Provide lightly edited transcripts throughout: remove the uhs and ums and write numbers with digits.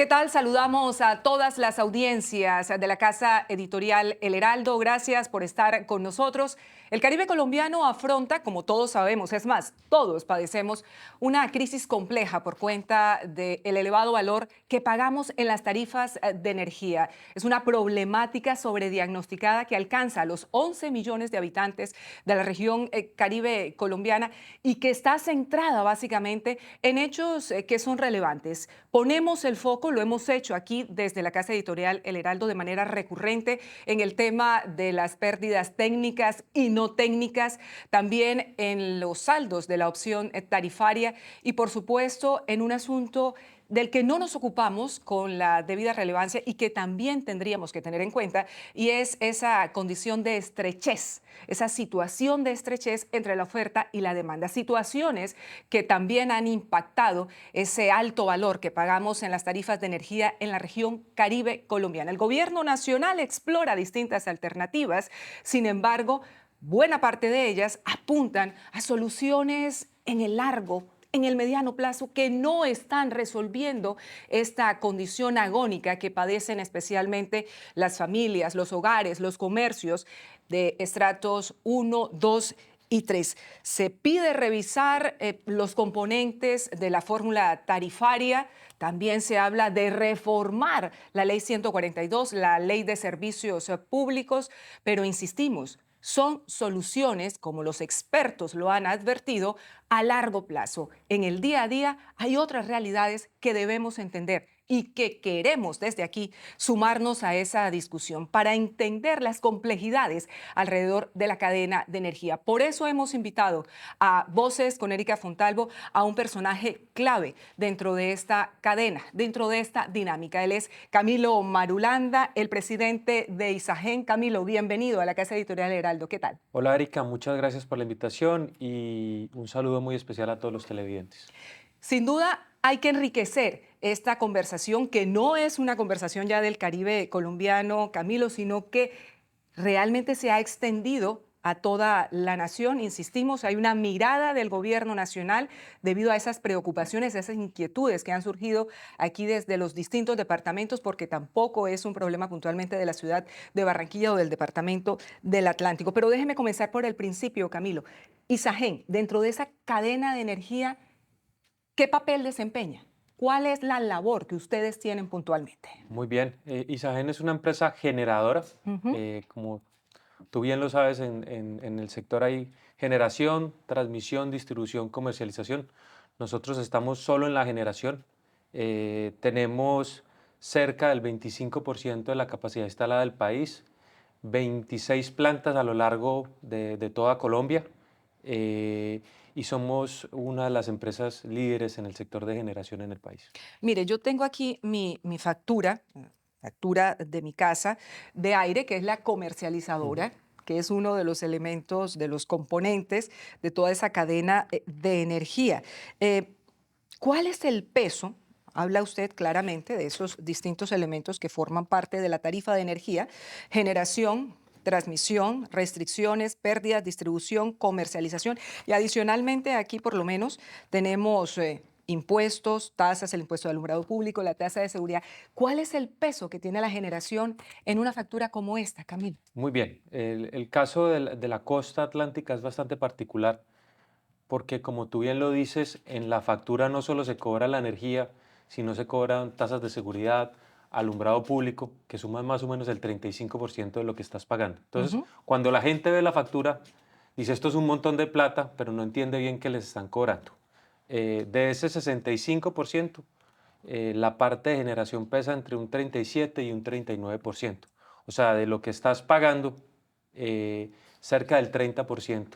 ¿qué tal? Saludamos a todas las audiencias de la Casa Editorial El Heraldo. Gracias por estar con nosotros. El Caribe colombiano afronta, como todos sabemos, es más, todos padecemos una crisis compleja por cuenta del elevado valor que pagamos en las tarifas de energía. Es una problemática sobrediagnosticada que alcanza a los 11 millones de habitantes de la región Caribe colombiana y que está centrada básicamente en hechos que son relevantes. Ponemos el foco, lo hemos hecho aquí desde la Casa Editorial El Heraldo de manera recurrente en el tema de las pérdidas técnicas y no técnicas, también en los saldos de la opción tarifaria y por supuesto en un asunto del que no nos ocupamos con la debida relevancia y que también tendríamos que tener en cuenta, y es esa condición de estrechez, esa situación de estrechez entre la oferta y la demanda, situaciones que también han impactado ese alto valor que pagamos en las tarifas de energía en la región Caribe colombiana. El gobierno nacional explora distintas alternativas, sin embargo, buena parte de ellas apuntan a soluciones en el largo en el mediano plazo que no están resolviendo esta condición agónica que padecen especialmente las familias, los hogares, los comercios de estratos 1, 2 y 3. Se pide revisar los componentes de la fórmula tarifaria. También se habla de reformar la Ley 142, la Ley de Servicios Públicos, pero insistimos, son soluciones, como los expertos lo han advertido, a largo plazo. En el día a día hay otras realidades que debemos entender y que queremos desde aquí sumarnos a esa discusión para entender las complejidades alrededor de la cadena de energía. Por eso hemos invitado a Voces con Erika Fontalvo a un personaje clave dentro de esta cadena, dentro de esta dinámica. Él es Camilo Marulanda, el presidente de Isagen. Camilo, bienvenido a la Casa Editorial Heraldo. ¿Qué tal? Hola Erika, muchas gracias por la invitación y un saludo muy especial a todos los televidentes. Sin duda, hay que enriquecer esta conversación, que no es una conversación ya del Caribe colombiano, Camilo, sino que realmente se ha extendido a toda la nación. Insistimos, hay una mirada del gobierno nacional debido a esas preocupaciones, a esas inquietudes que han surgido aquí desde los distintos departamentos, porque tampoco es un problema puntualmente de la ciudad de Barranquilla o del departamento del Atlántico. Pero déjeme comenzar por el principio, Camilo. Isagen, dentro de esa cadena de energía, ¿qué papel desempeña? ¿Cuál es la labor que ustedes tienen puntualmente? Muy bien, Isagen es una empresa generadora, Ujú. como tú bien lo sabes, en el sector hay generación, transmisión, distribución, comercialización. Nosotros estamos solo en la generación. Tenemos cerca del 25% de la capacidad instalada del país, 26 plantas a lo largo de toda Colombia, eh, y somos una de las empresas líderes en el sector de generación en el país. Mire, yo tengo aquí mi factura, factura de mi casa de aire, que es la Ujú. comercializadora, que es uno de los elementos, de los componentes de toda esa cadena de energía. Eh, ¿Cuál es el peso? Habla usted claramente de esos distintos elementos que forman parte de la tarifa de energía: generación, transmisión, restricciones, pérdidas, distribución, comercialización. Y adicionalmente aquí por lo menos tenemos impuestos, tasas, el impuesto de alumbrado público, la tasa de seguridad. ¿Cuál es el peso que tiene la generación en una factura como esta, Camilo? Muy bien, el caso de la costa atlántica es bastante particular porque como tú bien lo dices, en la factura no solo se cobra la energía, sino se cobran tasas de seguridad, alumbrado público, que suman más o menos el 35% de lo que estás pagando. Entonces, Ujú. cuando la gente ve la factura, dice esto es un montón de plata, pero no entiende bien qué les están cobrando. De ese 65%, la parte de generación pesa entre un 37 y un 39%. O sea, de lo que estás pagando, cerca del 30%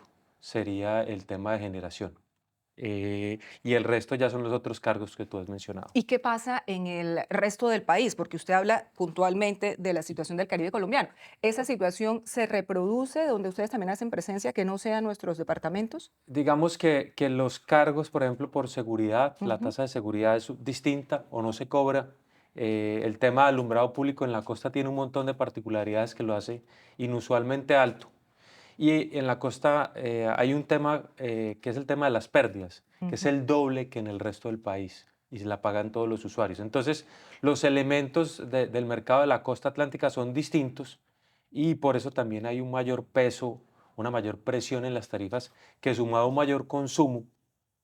sería el tema de generación. Y el resto ya son los otros cargos que tú has mencionado. ¿Y qué pasa en el resto del país? Porque usted habla puntualmente de la situación del Caribe colombiano. ¿Esa situación se reproduce donde ustedes también hacen presencia que no sean nuestros departamentos? Digamos que los cargos, por ejemplo, por seguridad, la Ujú. tasa de seguridad es distinta o no se cobra. El tema de alumbrado público en la costa tiene un montón de particularidades que lo hace inusualmente alto. Y en la costa hay un tema que es el tema de las pérdidas, que es Ujú. el doble que en el resto del país. y se la pagan todos los usuarios. Entonces, los elementos del mercado de la costa atlántica son distintos y por eso también hay un mayor peso, una mayor presión en las tarifas que sumado a un mayor consumo,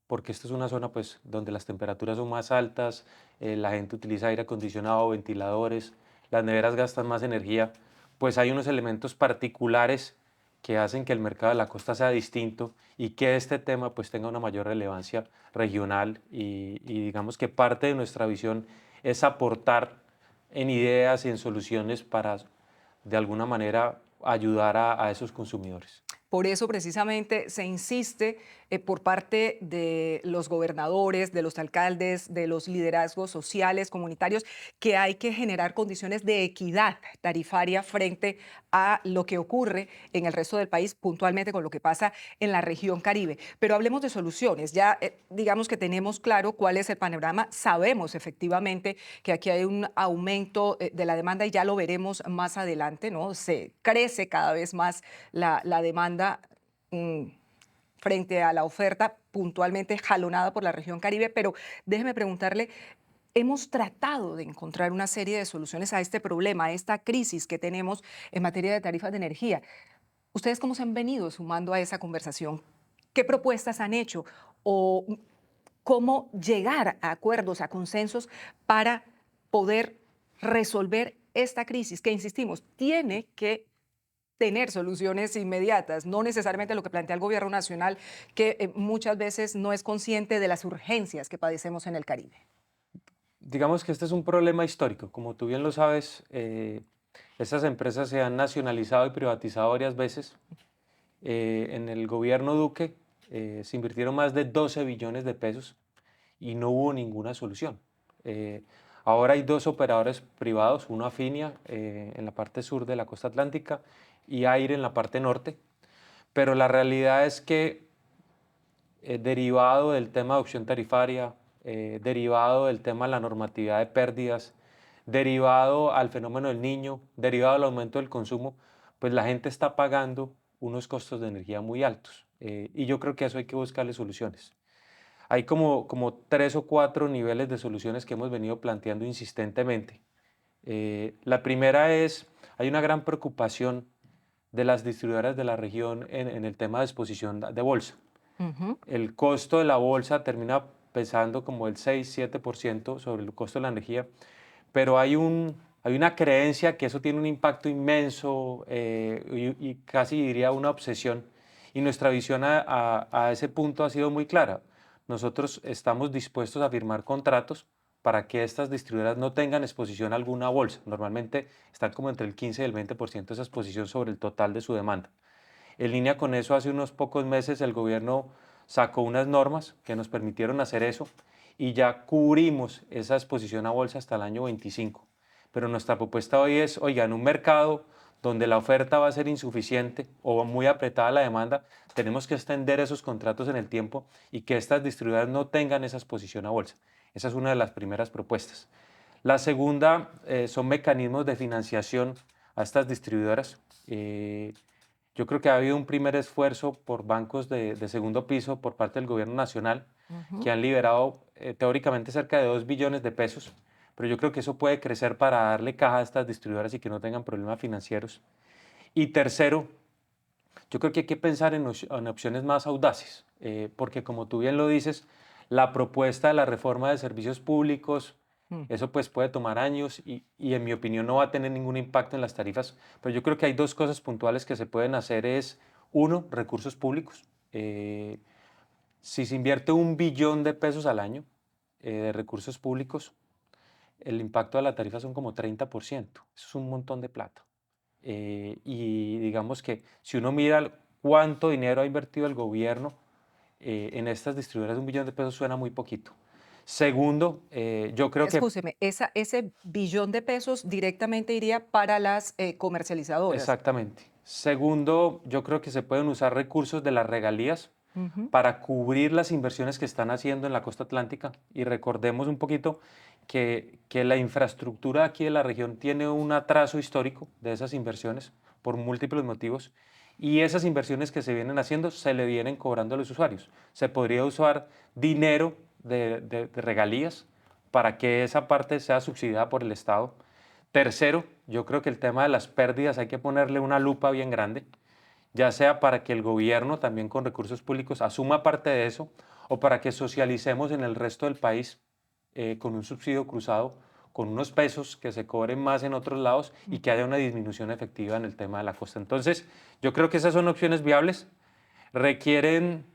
porque esta es una zona pues, donde las temperaturas son más altas, la gente utiliza aire acondicionado, ventiladores, las neveras gastan más energía, pues hay unos elementos particulares que hacen que el mercado de la costa sea distinto y que este tema pues tenga una mayor relevancia regional y digamos que parte de nuestra visión es aportar en ideas y en soluciones para de alguna manera ayudar a esos consumidores. Por eso precisamente se insiste por parte de los gobernadores, de los alcaldes, de los liderazgos sociales, comunitarios, que hay que generar condiciones de equidad tarifaria frente a lo que ocurre en el resto del país, puntualmente con lo que pasa en la región Caribe. Pero hablemos de soluciones. Ya digamos que tenemos claro cuál es el panorama. Sabemos efectivamente que aquí hay un aumento de la demanda y ya lo veremos más adelante, ¿no? Se crece cada vez más la demanda mm, frente a la oferta puntualmente jalonada por la región Caribe, pero déjeme preguntarle, hemos tratado de encontrar una serie de soluciones a este problema, a esta crisis que tenemos en materia de tarifas de energía. ¿Ustedes cómo se han venido sumando a esa conversación? ¿Qué propuestas han hecho? ¿O cómo llegar a acuerdos, a consensos para poder resolver esta crisis que, insistimos, tiene que tener soluciones inmediatas, no necesariamente lo que plantea el gobierno nacional, que muchas veces no es consciente de las urgencias que padecemos en el Caribe? Digamos que este es un problema histórico. Como tú bien lo sabes, estas empresas se han nacionalizado y privatizado varias veces. En el gobierno Duque se invirtieron más de 12 billones de pesos y no hubo ninguna solución. Eh, Ahora hay dos operadores privados, uno Afinia en la parte sur de la costa atlántica y Aire en la parte norte, pero la realidad es que derivado del tema de opción tarifaria, derivado del tema de la normatividad de pérdidas, derivado al fenómeno del niño, derivado al aumento del consumo, pues la gente está pagando unos costos de energía muy altos. Y yo creo que a eso hay que buscarle soluciones. Hay como tres o cuatro niveles de soluciones que hemos venido planteando insistentemente. La primera es, hay una gran preocupación de las distribuidoras de la región en el tema de exposición de bolsa. Ujú. El costo de la bolsa termina pesando como el 6-7% sobre el costo de la energía, pero hay una creencia que eso tiene un impacto inmenso y casi diría una obsesión. Y nuestra visión a ese punto ha sido muy clara. Nosotros estamos dispuestos a firmar contratos para que estas distribuidoras no tengan exposición a alguna bolsa. Normalmente están como entre el 15 y el 20% de esa exposición sobre el total de su demanda. En línea con eso, hace unos pocos meses el gobierno sacó unas normas que nos permitieron hacer eso y ya cubrimos esa exposición a bolsa hasta el año 25. Pero nuestra propuesta hoy es, oiga, en un mercado donde la oferta va a ser insuficiente o muy apretada la demanda, tenemos que extender esos contratos en el tiempo y que estas distribuidoras no tengan esa exposición a bolsa. Esa es una de las primeras propuestas. La segunda son mecanismos de financiación a estas distribuidoras. Yo creo que ha habido un primer esfuerzo por bancos de segundo piso por parte del gobierno nacional Ujú. que han liberado teóricamente cerca de 2 billones de pesos, pero yo creo que eso puede crecer para darle caja a estas distribuidoras y que no tengan problemas financieros. Y tercero, yo creo que hay que pensar en opciones más audaces, porque como tú bien lo dices, la propuesta de la reforma de servicios públicos, Mm. eso pues puede tomar años y en mi opinión no va a tener ningún impacto en las tarifas, pero yo creo que hay dos cosas puntuales que se pueden hacer es, uno, recursos públicos. Si se invierte 1 billón de pesos al año de recursos públicos, el impacto de la tarifa son como 30%. Eso es un montón de plata. Y digamos que si uno mira cuánto dinero ha invertido el gobierno en estas distribuidoras, 1 billón de pesos suena muy poquito. Segundo, yo creo que Escúcheme, ese billón de pesos directamente iría para las comercializadoras. exactamente. Segundo, yo creo que se pueden usar recursos de las regalías Ujú. para cubrir las inversiones que están haciendo en la costa atlántica. Y recordemos un poquito que la infraestructura aquí de la región tiene un atraso histórico de esas inversiones por múltiples motivos. Y esas inversiones que se vienen haciendo se le vienen cobrando a los usuarios. Se podría usar dinero de regalías para que esa parte sea subsidiada por el Estado. Tercero, yo creo que el tema de las pérdidas hay que ponerle una lupa bien grande, ya sea para que el gobierno también con recursos públicos asuma parte de eso o para que socialicemos en el resto del país con un subsidio cruzado, con unos pesos que se cobren más en otros lados y que haya una disminución efectiva en el tema de la costa. Entonces, yo creo que esas son opciones viables, requieren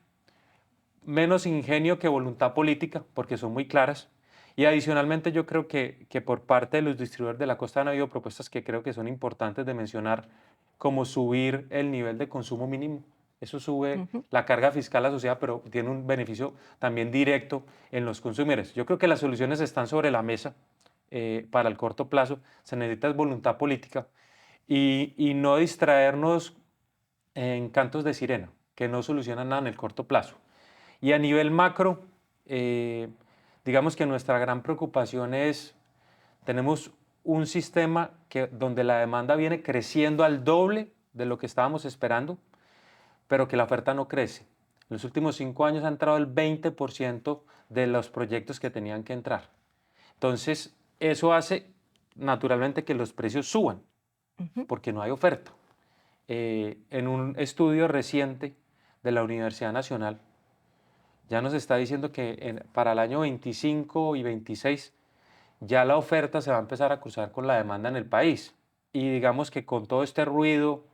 menos ingenio que voluntad política, porque son muy claras. Y adicionalmente yo creo que por parte de los distribuidores de la costa han habido propuestas que creo que son importantes de mencionar, como subir el nivel de consumo mínimo. Eso sube la carga fiscal asociada, pero tiene un beneficio también directo en los consumidores. Yo creo que las soluciones están sobre la mesa para el corto plazo. Se necesita voluntad política y no distraernos en cantos de sirena, que no solucionan nada en el corto plazo. Y a nivel macro, digamos que nuestra gran preocupación es, tenemos un sistema donde la demanda viene creciendo al doble de lo que estábamos esperando, pero que la oferta no crece. En los últimos 5 años ha entrado el 20% de los proyectos que tenían que entrar. Entonces, eso hace naturalmente que los precios suban, porque no hay oferta. En un estudio reciente de la Universidad Nacional, ya nos está diciendo que para el año 25 y 26 ya la oferta se va a empezar a cruzar con la demanda en el país. Y digamos que con todo este ruido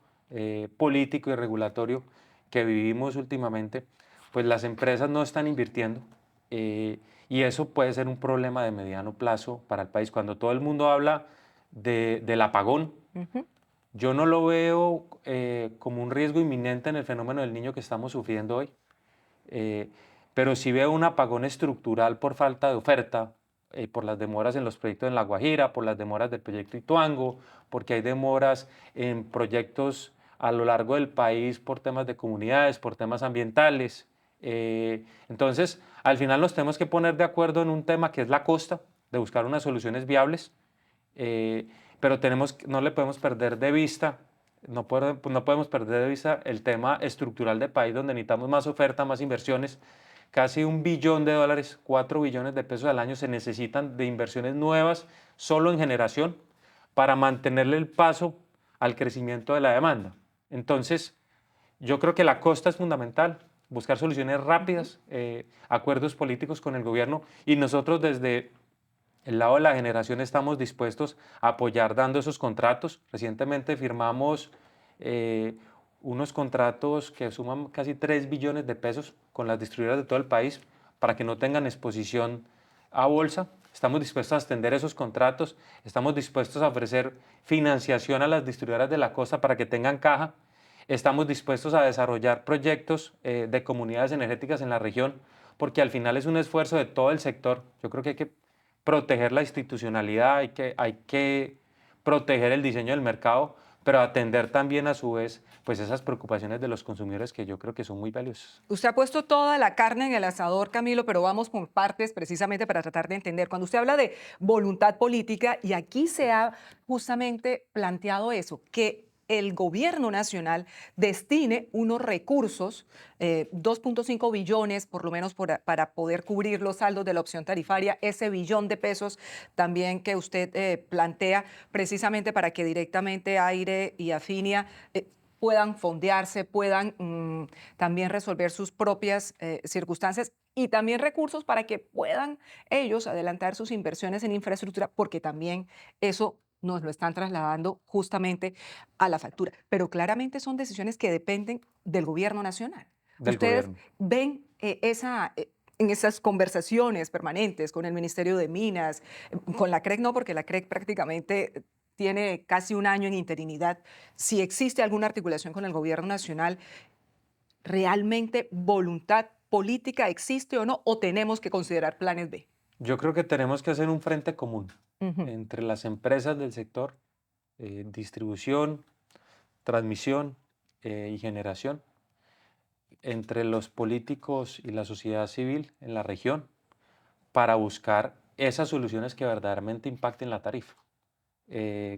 político y regulatorio que vivimos últimamente, pues las empresas no están invirtiendo y eso puede ser un problema de mediano plazo para el país. Cuando todo el mundo habla del apagón, yo no lo veo como un riesgo inminente en el fenómeno del niño que estamos sufriendo hoy. Eh, pero sí veo un apagón estructural por falta de oferta, por las demoras en los proyectos en La Guajira, por las demoras del proyecto Ituango, porque hay demoras en proyectos a lo largo del país por temas de comunidades, por temas ambientales. Entonces, al final nos tenemos que poner de acuerdo en un tema que es la costa, de buscar unas soluciones viables, pero no le podemos perder de vista no podemos perder de vista el tema estructural del país, donde necesitamos más oferta, más inversiones. Casi $1 billón, 4 billones de pesos al año se necesitan de inversiones nuevas solo en generación para mantenerle el paso al crecimiento de la demanda. Entonces, yo creo que la costa es fundamental, buscar soluciones rápidas, acuerdos políticos con el gobierno y nosotros desde el lado de la generación estamos dispuestos a apoyar dando esos contratos. Recientemente firmamos eh, unos contratos que suman casi 3 billones de pesos con las distribuidoras de todo el país para que no tengan exposición a bolsa. Estamos dispuestos a extender esos contratos, estamos dispuestos a ofrecer financiación a las distribuidoras de la costa para que tengan caja. Estamos dispuestos a desarrollar proyectos de comunidades energéticas en la región, porque al final es un esfuerzo de todo el sector. Yo creo que hay que proteger la institucionalidad, hay que proteger el diseño del mercado, pero atender también a su vez pues esas preocupaciones de los consumidores que yo creo que son muy valiosas. Usted ha puesto toda la carne en el asador, Camilo, pero vamos por partes precisamente para tratar de entender. Cuando usted habla de voluntad política, y aquí se ha justamente planteado eso, que el gobierno nacional destine unos recursos, 2.5 billones por lo menos para poder cubrir los saldos de la opción tarifaria, ese billón de pesos también que usted plantea precisamente para que directamente Aire y Afinia puedan fondearse, puedan también resolver sus propias circunstancias y también recursos para que puedan ellos adelantar sus inversiones en infraestructura, porque también eso nos lo están trasladando justamente a la factura. Pero claramente son decisiones que dependen del gobierno nacional. Del ¿Ustedes gobierno. ven en esas conversaciones permanentes con el Ministerio de Minas, con la CREC no, porque la CREC prácticamente tiene casi un año en interinidad, si existe alguna articulación con el gobierno nacional, realmente voluntad política existe o no, o tenemos que considerar planes B? Yo creo que tenemos que hacer un frente común Ujú. entre las empresas del sector, distribución, transmisión y generación, entre los políticos y la sociedad civil en la región, para buscar esas soluciones que verdaderamente impacten la tarifa.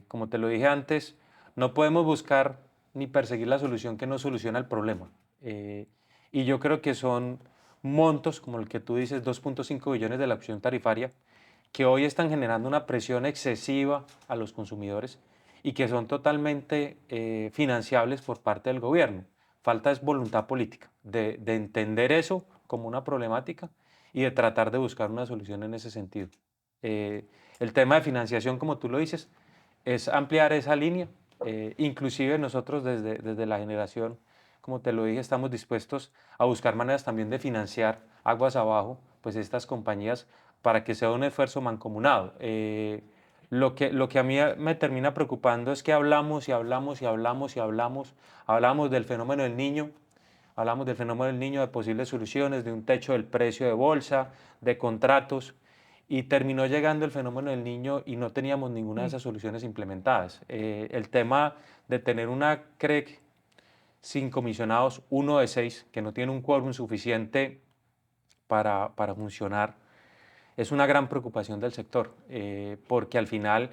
Como te lo dije antes, no podemos buscar ni perseguir la solución que no soluciona el problema. Y yo creo que son montos, como el que tú dices, 2.5 billones de la opción tarifaria, que hoy están generando una presión excesiva a los consumidores y que son totalmente financiables por parte del gobierno. Falta es voluntad política de entender eso como una problemática y de tratar de buscar una solución en ese sentido. El tema de financiación, como tú lo dices, es ampliar esa línea. Inclusive nosotros desde la generación, como te lo dije, estamos dispuestos a buscar maneras también de financiar aguas abajo, pues estas compañías para que sea un esfuerzo mancomunado. Lo que a mí me termina preocupando es que hablamos y hablamos y hablamos y hablamos, hablamos del fenómeno del niño, hablamos del fenómeno del niño, de posibles soluciones, de un techo del precio de bolsa, de contratos, y terminó llegando el fenómeno del niño y no teníamos ninguna de Mm. esas soluciones implementadas. El tema de tener una CREC sin comisionados, uno de seis, que no tiene un quórum suficiente para funcionar, es una gran preocupación del sector, porque al final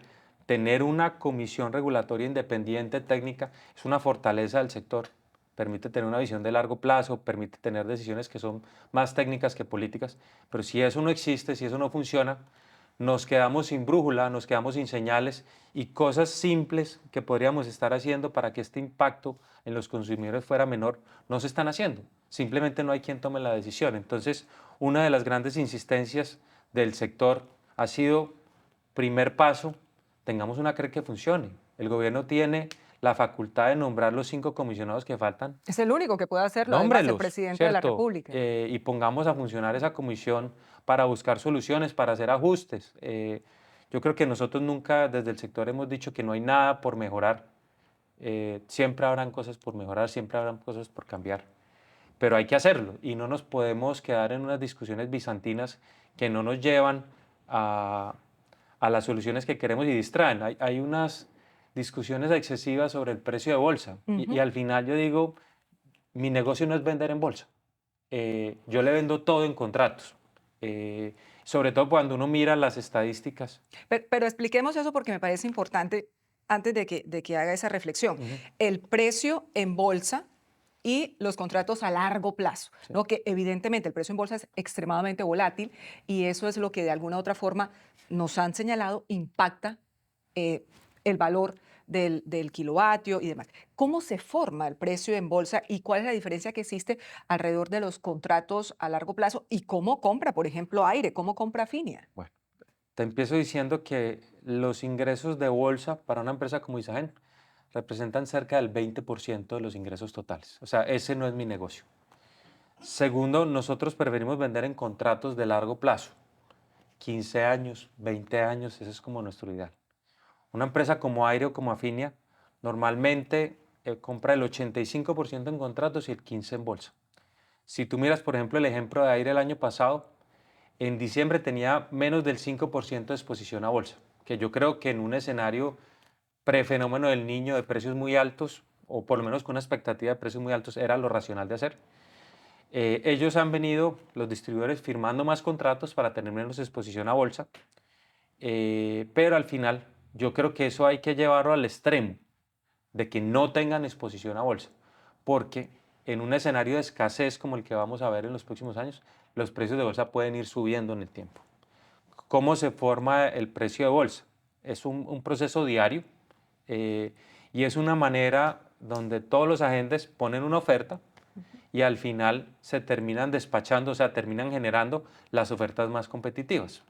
tener una comisión regulatoria independiente técnica es una fortaleza del sector, permite tener una visión de largo plazo, permite tener decisiones que son más técnicas que políticas, pero si eso no existe, si eso no funciona, nos quedamos sin brújula, nos quedamos sin señales y cosas simples que podríamos estar haciendo para que este impacto en los consumidores fuera menor, no se están haciendo. Simplemente no hay quien tome la decisión. Entonces, una de las grandes insistencias del sector ha sido, primer paso, tengamos una CREC que funcione. El gobierno tiene la facultad de nombrar los 5 comisionados que faltan. Es el único que puede hacerlo, además, el Nómbrelos, presidente de la ¿cierto? República. Y pongamos a funcionar esa comisión para buscar soluciones, para hacer ajustes. Yo creo que nosotros nunca desde el sector hemos dicho que no hay nada por mejorar. Siempre habrán cosas por mejorar, siempre habrán cosas por cambiar, pero hay que hacerlo y no nos podemos quedar en unas discusiones bizantinas que no nos llevan a, a las soluciones que queremos y distraen. Hay unas discusiones excesivas sobre el precio de bolsa y Ujú. al final yo digo, mi negocio no es vender en bolsa. Yo le vendo todo en contratos. Sobre todo cuando uno mira las estadísticas. Pero expliquemos eso porque me parece importante antes de que haga esa reflexión. Ujú, El precio en bolsa y los contratos a largo plazo, sí. ¿no? Que evidentemente el precio en bolsa es extremadamente volátil y eso es lo que de alguna u otra forma nos han señalado impacta eh, el valor del kilovatio y demás. ¿Cómo se forma el precio en bolsa y cuál es la diferencia que existe alrededor de los contratos a largo plazo y cómo compra, por ejemplo, Aire, cómo compra Finia? Bueno, te empiezo diciendo que los ingresos de bolsa para una empresa como Isagen representan cerca del 20% de los ingresos totales. O sea, ese no es mi negocio. Segundo, nosotros preferimos vender en contratos de largo plazo, 15 años, 20 años, ese es como nuestro ideal. Una empresa como Aire o como Afinia normalmente compra el 85% en contratos y el 15% en bolsa. Si tú miras, por ejemplo, el ejemplo de Aire el año pasado, en diciembre tenía menos del 5% de exposición a bolsa, que yo creo que en un escenario prefenómeno del niño de precios muy altos, o por lo menos con una expectativa de precios muy altos, era lo racional de hacer. Ellos han venido, los distribuidores, firmando más contratos para tener menos exposición a bolsa, pero al final yo creo que eso hay que llevarlo al extremo, de que no tengan exposición a bolsa, porque en un escenario de escasez como el que vamos a ver en los próximos años, los precios de bolsa pueden ir subiendo en el tiempo. ¿Cómo se forma el precio de bolsa? Es un proceso diario eh, y es una manera donde todos los agentes ponen una oferta y al final se terminan despachando, o sea, terminan generando las ofertas más competitivas.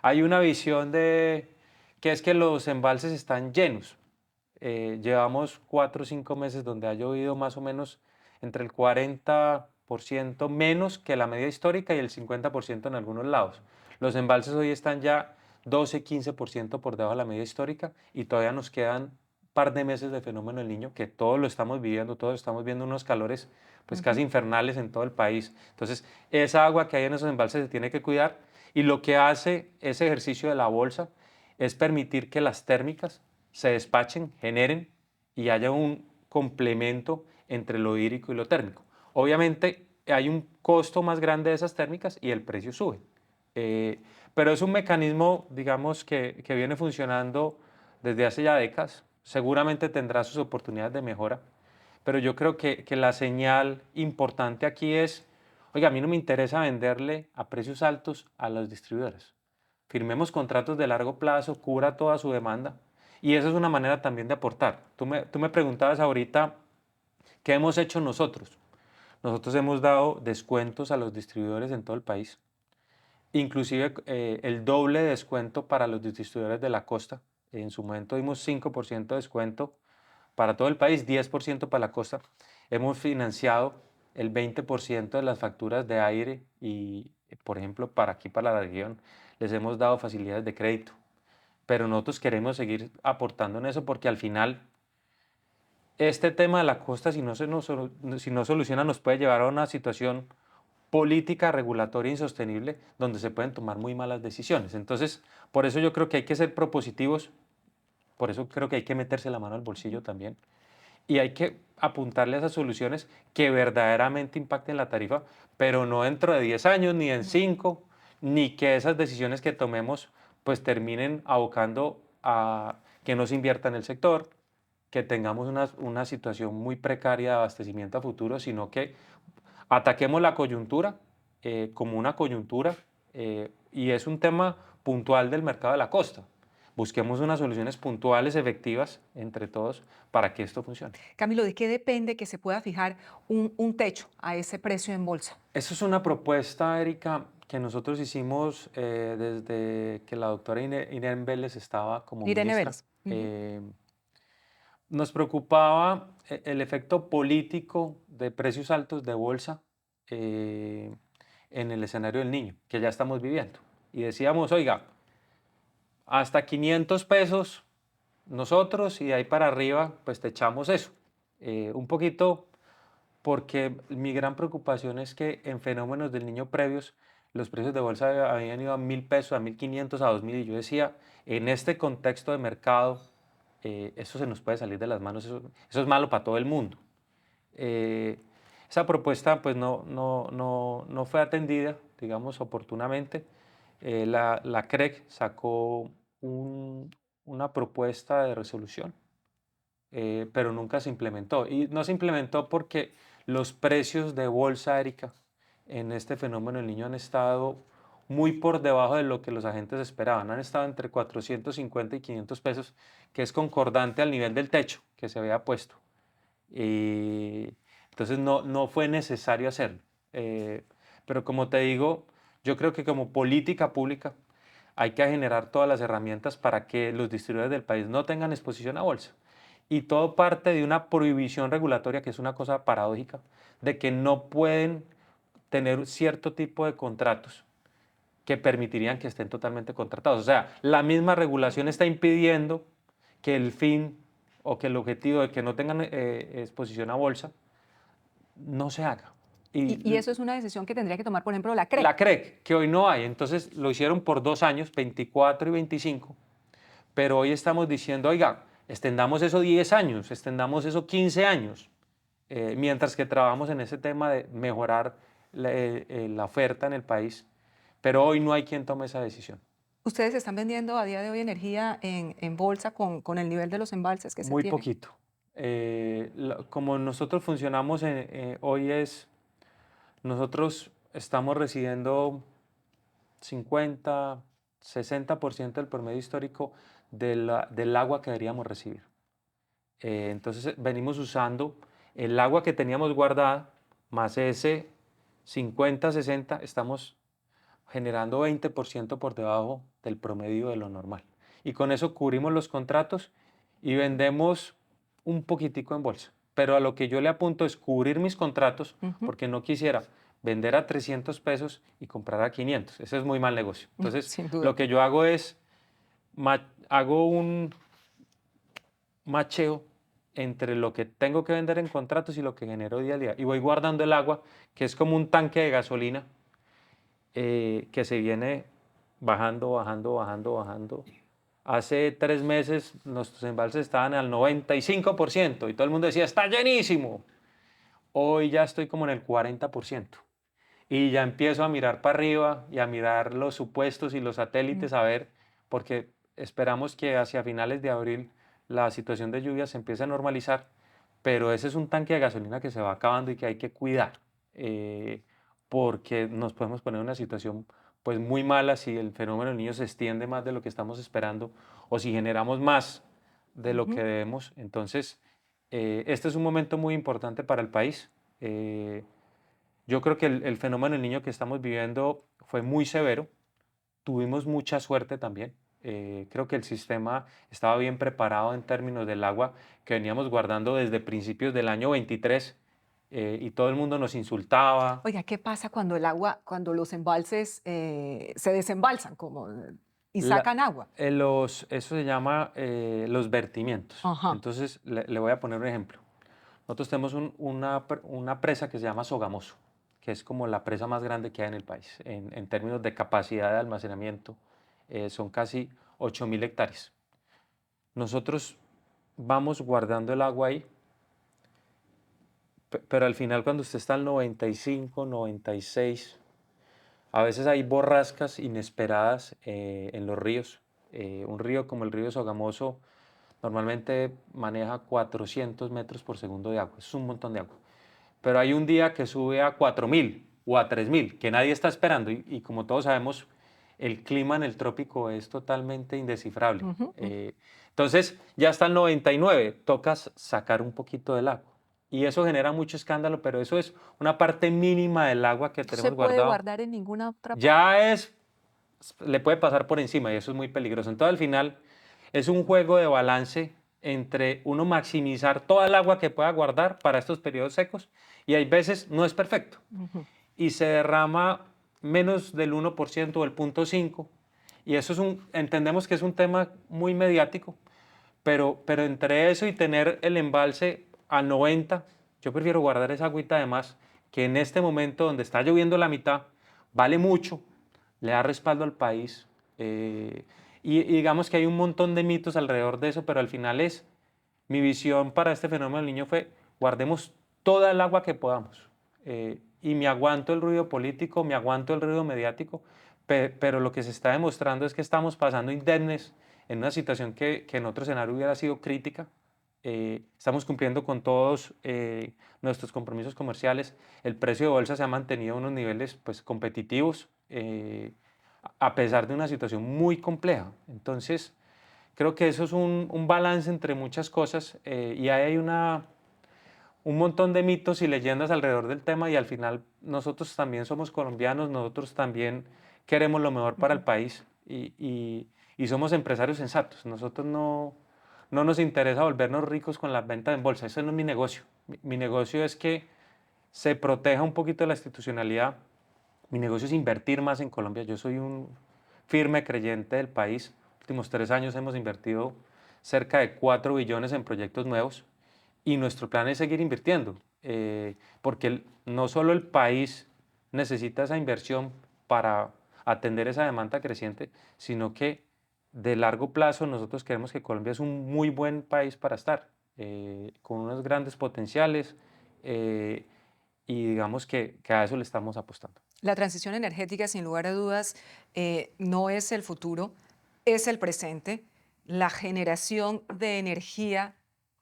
Hay una visión de que es que los embalses están llenos. Llevamos 4 o 5 meses donde ha llovido más o menos entre el 40% menos que la media histórica y el 50% en algunos lados. Los embalses hoy están ya 12, 15% por debajo de la media histórica y todavía nos quedan par de meses de fenómeno del niño que todos lo estamos viviendo, todos estamos viendo unos calores pues casi Ujú. infernales en todo el país. Entonces, esa agua que hay en esos embalses se tiene que cuidar y lo que hace ese ejercicio de la bolsa es permitir que las térmicas se despachen, generen y haya un complemento entre lo hídrico y lo térmico. Obviamente hay un costo más grande de esas térmicas y el precio sube. Eh, pero es un mecanismo, digamos, que viene funcionando desde hace ya décadas. Seguramente tendrá sus oportunidades de mejora, pero yo creo que la señal importante aquí es, oiga, a mí no me interesa venderle a precios altos a los distribuidores. firmemos contratos de largo plazo, cubra toda su demanda. Y eso es una manera también de aportar. Tú me preguntabas ahorita, ¿qué hemos hecho nosotros? Nosotros hemos dado descuentos a los distribuidores en todo el país, inclusive el doble de descuento para los distribuidores de la costa. En su momento dimos 5% de descuento para todo el país, 10% para la costa. Hemos financiado el 20% de las facturas de aire y, por ejemplo, para aquí, para la región, les hemos dado facilidades de crédito. Pero nosotros queremos seguir aportando en eso porque al final este tema de la costa, si no soluciona, nos puede llevar a una situación política regulatoria insostenible donde se pueden tomar muy malas decisiones. Entonces, por eso yo creo que hay que ser propositivos, por eso creo que hay que meterse la mano al bolsillo también y hay que apuntarle a esas soluciones que verdaderamente impacten la tarifa, pero no dentro de 10 años, ni en 5, ni que esas decisiones que tomemos pues terminen abocando a que no se invierta en el sector, que tengamos una situación muy precaria de abastecimiento a futuro, sino que ataquemos la coyuntura como una coyuntura y es un tema puntual del mercado de la costa. Busquemos unas soluciones puntuales, efectivas, entre todos, para que esto funcione. Camilo, ¿de qué depende que se pueda fijar un techo a ese precio en bolsa? Eso es una propuesta, Erika, que nosotros hicimos desde que la doctora Irene Vélez estaba como Irene ministra. Vélez. Ujú. Eh, Nos preocupaba el efecto político de precios altos de bolsa eh, en el escenario del niño, que ya estamos viviendo. Y decíamos, oiga, hasta 500 pesos nosotros y de ahí para arriba, pues te echamos eso. Un poquito porque mi gran preocupación es que en fenómenos del niño previos, los precios de bolsa habían ido a 1.000 pesos, a 1.500, a 2.000, y yo decía, en este contexto de mercado, eso se nos puede salir de las manos, eso es malo para todo el mundo. Eh, Esa propuesta pues no fue atendida, digamos, oportunamente. La CREC sacó una propuesta de resolución, pero nunca se implementó. Y no se implementó porque los precios de bolsa, Erika, en este fenómeno del niño han estado muy por debajo de lo que los agentes esperaban. Han estado entre 450 y 500 pesos, que es concordante al nivel del techo que se había puesto. Y entonces no fue necesario hacerlo. Eh, pero como te digo, yo creo que como política pública hay que generar todas las herramientas para que los distribuidores del país no tengan exposición a bolsa. Y todo parte de una prohibición regulatoria, que es una cosa paradójica, de que no pueden tener cierto tipo de contratos que permitirían que estén totalmente contratados. O sea, la misma regulación está impidiendo que el fin o que el objetivo de que no tengan exposición a bolsa no se haga. Y eso es una decisión que tendría que tomar, por ejemplo, la CREC. La CREC, que hoy no hay, entonces lo hicieron por 2 años, 24 y 25, pero hoy estamos diciendo, oiga, extendamos eso 10 años, extendamos eso 15 años, mientras que trabajamos en ese tema de mejorar la oferta en el país, pero hoy no hay quien tome esa decisión. ¿Ustedes están vendiendo a día de hoy energía en bolsa con el nivel de los embalses que se Muy tienen? poquito. Como nosotros funcionamos hoy es, nosotros estamos recibiendo 50, 60% del promedio histórico del agua que deberíamos recibir. Entonces venimos usando el agua que teníamos guardada, más ese 50, 60, estamos generando 20% por debajo del promedio de lo normal. Y con eso cubrimos los contratos y vendemos un poquitico en bolsa. Pero a lo que yo le apunto es cubrir mis contratos Ujú. porque no quisiera vender a 300 pesos y comprar a 500. Ese es muy mal negocio. Entonces, Sin duda. lo que yo hago es, hago un macheo entre lo que tengo que vender en contratos y lo que genero día a día. Y voy guardando el agua, que es como un tanque de gasolina que se viene bajando, bajando, bajando, bajando. Hace 3 meses nuestros embalses estaban al 95% y todo el mundo decía, está llenísimo. Hoy ya estoy como en el 40%. Y ya empiezo a mirar para arriba y a mirar los supuestos y los Mm. satélites a ver, porque esperamos que hacia finales de abril la situación de lluvia se empiece a normalizar, pero ese es un tanque de gasolina que se va acabando y que hay que cuidar, porque nos podemos poner en una situación pues muy mala si el fenómeno del niño se extiende más de lo que estamos esperando o si generamos más de lo que Ujú. debemos. Entonces, este es un momento muy importante para el país. Eh, yo creo que el fenómeno del niño que estamos viviendo fue muy severo. Tuvimos mucha suerte también. Creo que el sistema estaba bien preparado en términos del agua que veníamos guardando desde principios del año 23 y todo el mundo nos insultaba. Oiga, ¿qué pasa cuando el agua, cuando los embalses se desembalsan como, y La- sacan agua? eso se llama los vertimientos. Ajá. Entonces, le voy a poner un ejemplo. Nosotros tenemos una presa que se llama Sogamoso, que es como la presa más grande que hay en el país. En términos de capacidad de almacenamiento, son casi 8.000 hectáreas. Nosotros vamos guardando el agua ahí, pero al final cuando usted está al 95, 96, a veces hay borrascas inesperadas en los ríos. Un río como el río Sogamoso normalmente maneja 400 metros por segundo de agua. Es un montón de agua. Pero hay un día que sube a 4.000 o a 3.000, que nadie está esperando. Y como todos sabemos, el clima en el trópico es totalmente indescifrable. Ujú, ujú. Entonces, ya está el 99, tocas sacar un poquito del agua. Y eso genera mucho escándalo, pero eso es una parte mínima del agua que No se tenemos puede guardado. guardar en ninguna otra parte. Ya le puede pasar por encima y eso es muy peligroso. Entonces, al final, es un juego de balance entre uno maximizar toda el agua que pueda guardar para estos periodos secos y hay veces no es perfecto Ujú. y se derrama menos del 1% o el 0.5 y eso entendemos que es un tema muy mediático, pero entre eso y tener el embalse a 90, yo prefiero guardar esa agüita de más que en este momento donde está lloviendo la mitad, vale mucho, le da respaldo al país. Y digamos que hay un montón de mitos alrededor de eso, pero al final mi visión para este fenómeno del niño fue guardemos toda el agua que podamos. Y me aguanto el ruido político, me aguanto el ruido mediático, pero lo que se está demostrando es que estamos pasando indemnes en una situación que en otro escenario hubiera sido crítica. Estamos cumpliendo con todos nuestros compromisos comerciales. El precio de bolsa se ha mantenido a unos niveles pues, competitivos a pesar de una situación muy compleja. Entonces, creo que eso es un balance entre muchas cosas y hay un montón de mitos y leyendas alrededor del tema y al final nosotros también somos colombianos, nosotros también queremos lo mejor para el Ujú. país y somos empresarios sensatos. Nosotros no nos interesa volvernos ricos con la venta en bolsa, ese no es mi negocio. Mi negocio es que se proteja un poquito la institucionalidad. Mi negocio es invertir más en Colombia. Yo soy un firme creyente del país. Los últimos 3 años hemos invertido cerca de 4 billones en proyectos nuevos y nuestro plan es seguir invirtiendo, porque no solo el país necesita esa inversión para atender esa demanda creciente, sino que de largo plazo nosotros creemos que Colombia es un muy buen país para estar, con unos grandes potenciales eh, y digamos que a eso le estamos apostando. La transición energética, sin lugar a dudas, no es el futuro, es el presente. La generación de energía,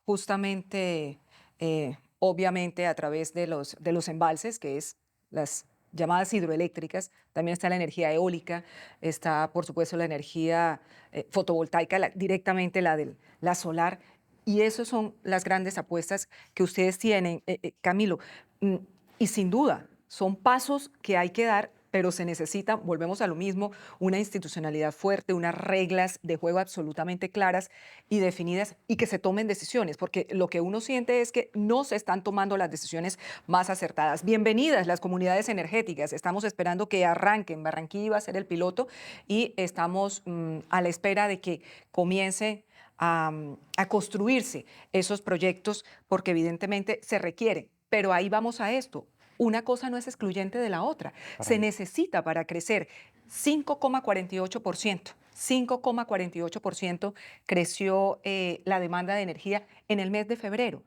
justamente, obviamente, a través de los embalses, que es las llamadas hidroeléctricas, también está la energía eólica, está, por supuesto, la energía fotovoltaica, directamente la solar. Y esas son las grandes apuestas que ustedes tienen, Camilo. Mm, Y sin duda, son pasos que hay que dar, pero se necesita, volvemos a lo mismo, una institucionalidad fuerte, unas reglas de juego absolutamente claras y definidas y que se tomen decisiones, porque lo que uno siente es que no se están tomando las decisiones más acertadas. Bienvenidas las comunidades energéticas, estamos esperando que arranquen. Barranquilla va a ser el piloto y estamos a la espera de que comience a construirse esos proyectos porque evidentemente se requieren. Pero ahí vamos a esto. Una cosa no es excluyente de la otra. Para Se nada. necesita para crecer 5,48%. 5,48% creció la demanda de energía en el mes de febrero.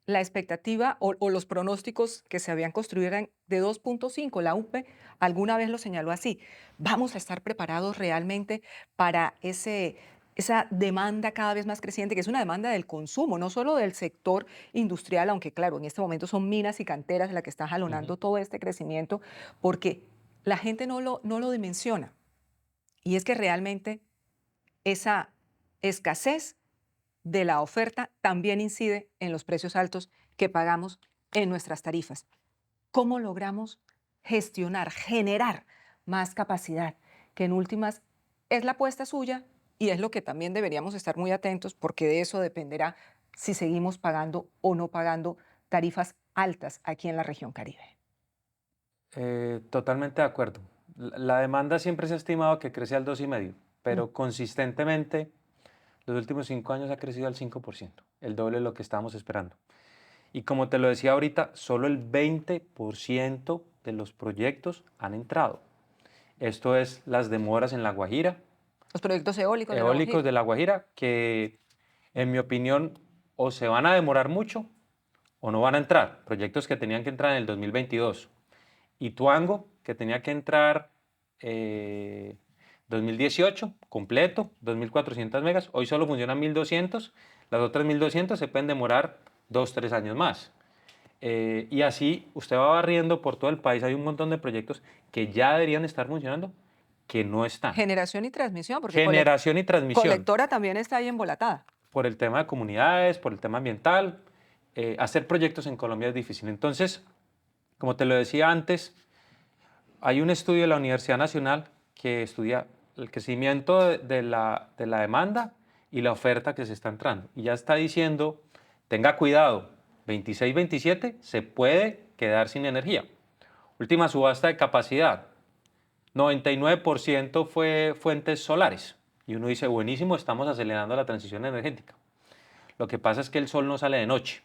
La expectativa o los pronósticos que se habían construido eran de 2,5. La UPE alguna vez lo señaló así. Vamos a estar preparados realmente para esa demanda cada vez más creciente, que es una demanda del consumo, no solo del sector industrial, aunque claro, en este momento son minas y canteras las que están Ujú. jalonando todo este crecimiento, porque la gente no lo dimensiona. Y es que realmente esa escasez de la oferta también incide en los precios altos que pagamos en nuestras tarifas. ¿Cómo logramos gestionar, generar más capacidad? Que en últimas es la apuesta suya y es lo que también deberíamos estar muy atentos porque de eso dependerá si seguimos pagando o no pagando tarifas altas aquí en la región Caribe. Totalmente de acuerdo. La demanda siempre se ha estimado que crece al 2,5, Mm. pero consistentemente los últimos 5 años ha crecido al 5%, el doble de lo que estábamos esperando. Y como te lo decía ahorita, solo el 20% de los proyectos han entrado. Esto es las demoras en La Guajira, Los proyectos eólicos de La eólicos Guajira. de La Guajira, que en mi opinión o se van a demorar mucho o no van a entrar. Proyectos que tenían que entrar en el 2022. Ituango, que tenía que entrar 2018, completo, 2.400 megas. Hoy solo funcionan 1.200. Las otras 1.200 se pueden demorar 2, 3 años más. Y así usted va barriendo por todo el país. Hay un montón de proyectos que ya deberían estar funcionando, que no están. Generación y transmisión, porque Generación y transmisión, colectora también está ahí embolatada. por el tema de comunidades, por el tema ambiental. Hacer proyectos en Colombia es difícil. Entonces, como te lo decía antes, hay un estudio de la Universidad Nacional que estudia el crecimiento de la demanda y la oferta que se está entrando. Y ya está diciendo, tenga cuidado, 26-27 se puede quedar sin energía. Última subasta de capacidad, 99% fue fuentes solares. Y uno dice, buenísimo, estamos acelerando la transición energética. Lo que pasa es que el sol no sale de noche.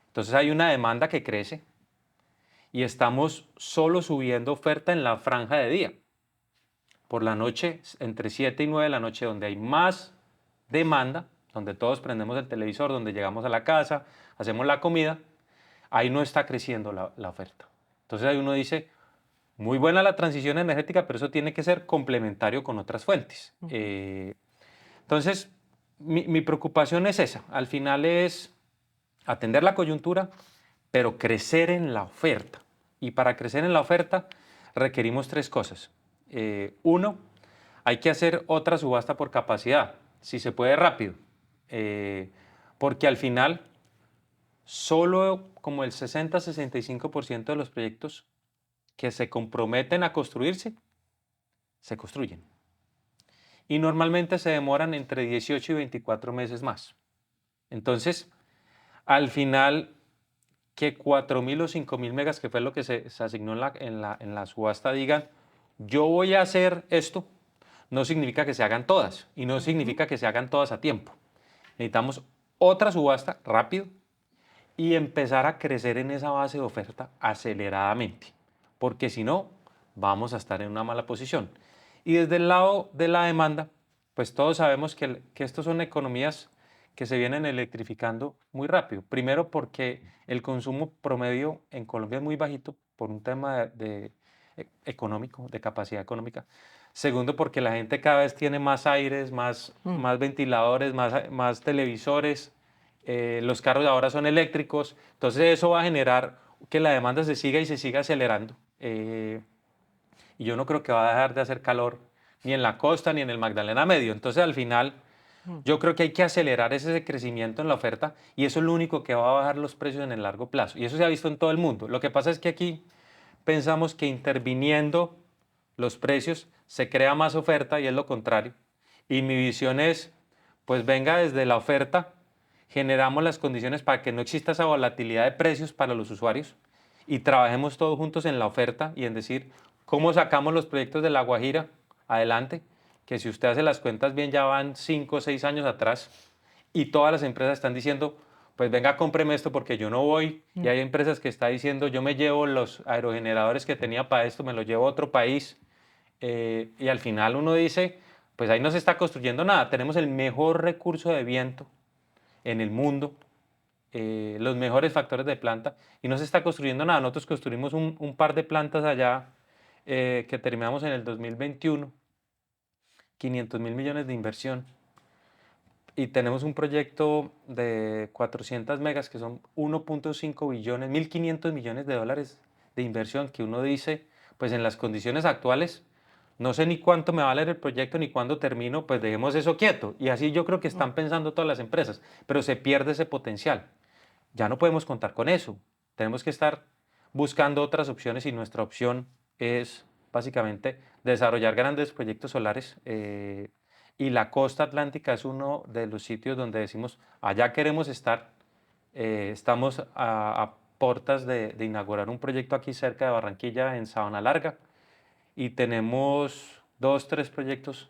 Entonces hay una demanda que crece y estamos solo subiendo oferta en la franja de día. Por la noche, entre 7 y 9 de la noche, donde hay más demanda, donde todos prendemos el televisor, donde llegamos a la casa, hacemos la comida, ahí no está creciendo la oferta. Entonces ahí uno dice, muy buena la transición energética, pero eso tiene que ser complementario con otras fuentes. Ujú. Entonces, mi preocupación es esa. Al final es atender la coyuntura, pero crecer en la oferta. Y para crecer en la oferta requerimos tres cosas. Uno, hay que hacer otra subasta por capacidad, si se puede rápido, porque al final solo como el 60-65% de los proyectos que se comprometen a construirse, se construyen. Y normalmente se demoran entre 18 y 24 meses más. Entonces, al final, que 4.000 o 5.000 megas, que fue lo que se asignó en la subasta, digan, yo voy a hacer esto, no significa que se hagan todas y no Ujú. significa que se hagan todas a tiempo. Necesitamos otra subasta rápido y empezar a crecer en esa base de oferta aceleradamente, porque si no, vamos a estar en una mala posición. Y desde el lado de la demanda, pues todos sabemos que estos son economías que se vienen electrificando muy rápido. Primero porque el consumo promedio en Colombia es muy bajito por un tema económico, de capacidad económica. Segundo, porque la gente cada vez tiene más aires, Mm. más ventiladores, más televisores. Los carros ahora son eléctricos. Entonces eso va a generar que la demanda se siga y se siga acelerando. Y yo no creo que va a dejar de hacer calor ni en la costa ni en el Magdalena Medio. Entonces al final Mm. yo creo que hay que acelerar ese crecimiento en la oferta y eso es lo único que va a bajar los precios en el largo plazo. Y eso se ha visto en todo el mundo. Lo que pasa es que aquí pensamos que interviniendo los precios se crea más oferta y es lo contrario. Y mi visión es, pues venga desde la oferta, generamos las condiciones para que no exista esa volatilidad de precios para los usuarios y trabajemos todos juntos en la oferta y en decir cómo sacamos los proyectos de La Guajira adelante, que si usted hace las cuentas bien ya van 5 o 6 años atrás y todas las empresas están diciendo, pues venga, cómpreme esto porque yo no voy. Y Mm. hay empresas que están diciendo, yo me llevo los aerogeneradores que tenía para esto, me los llevo a otro país. Y al final uno dice, pues ahí no se está construyendo nada. Tenemos el mejor recurso de viento en el mundo, los mejores factores de planta y no se está construyendo nada. Nosotros construimos un par de plantas allá que terminamos en el 2021, 500.000 millones de inversión y tenemos un proyecto de 400 megas que son 1,5 billones, 1.500 millones de dólares de inversión que uno dice, pues en las condiciones actuales, no sé ni cuánto me va a valer el proyecto ni cuándo termino, pues dejemos eso quieto. Y así yo creo que están pensando todas las empresas, pero se pierde ese potencial. Ya no podemos contar con eso. Tenemos que estar buscando otras opciones y nuestra opción es básicamente desarrollar grandes proyectos solares y la costa atlántica es uno de los sitios donde decimos, allá queremos estar. Estamos a puertas de inaugurar un proyecto aquí cerca de Barranquilla, en Sabana Larga, y tenemos dos, tres proyectos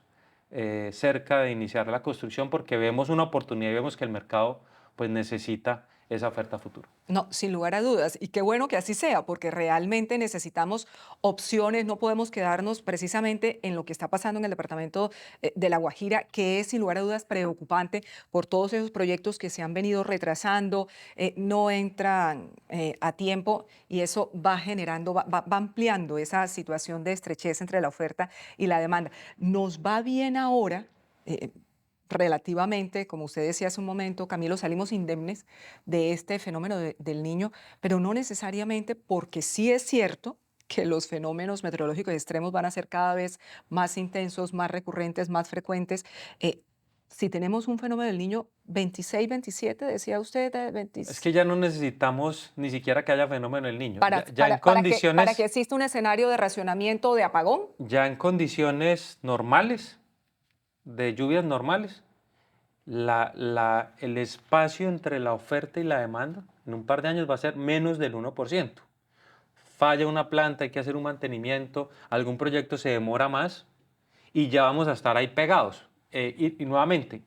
cerca de iniciar la construcción porque vemos una oportunidad y vemos que el mercado pues necesita esa oferta futuro. No, sin lugar a dudas. Y qué bueno que así sea, porque realmente necesitamos opciones, no podemos quedarnos precisamente en lo que está pasando en el departamento de La Guajira, que es sin lugar a dudas preocupante por todos esos proyectos que se han venido retrasando, no entran a tiempo y eso va generando, va ampliando esa situación de estrechez entre la oferta y la demanda. Nos va bien ahora. Relativamente, como usted decía hace un momento, Camilo, salimos indemnes de este fenómeno del niño, pero no necesariamente porque sí es cierto que los fenómenos meteorológicos extremos van a ser cada vez más intensos, más recurrentes, más frecuentes. Eh, si tenemos un fenómeno del niño 26, 27, decía usted, 20, Es que ya no necesitamos ni siquiera que haya fenómeno del niño. para, Ya en para que condiciones, exista un escenario de racionamiento o de apagón. ya en condiciones normales, de lluvias normales, el espacio entre la oferta y la demanda en un par de años va a ser menos del 1%. Falla una planta, hay que hacer un mantenimiento, algún proyecto se demora más y ya vamos a estar ahí pegados. Y nuevamente,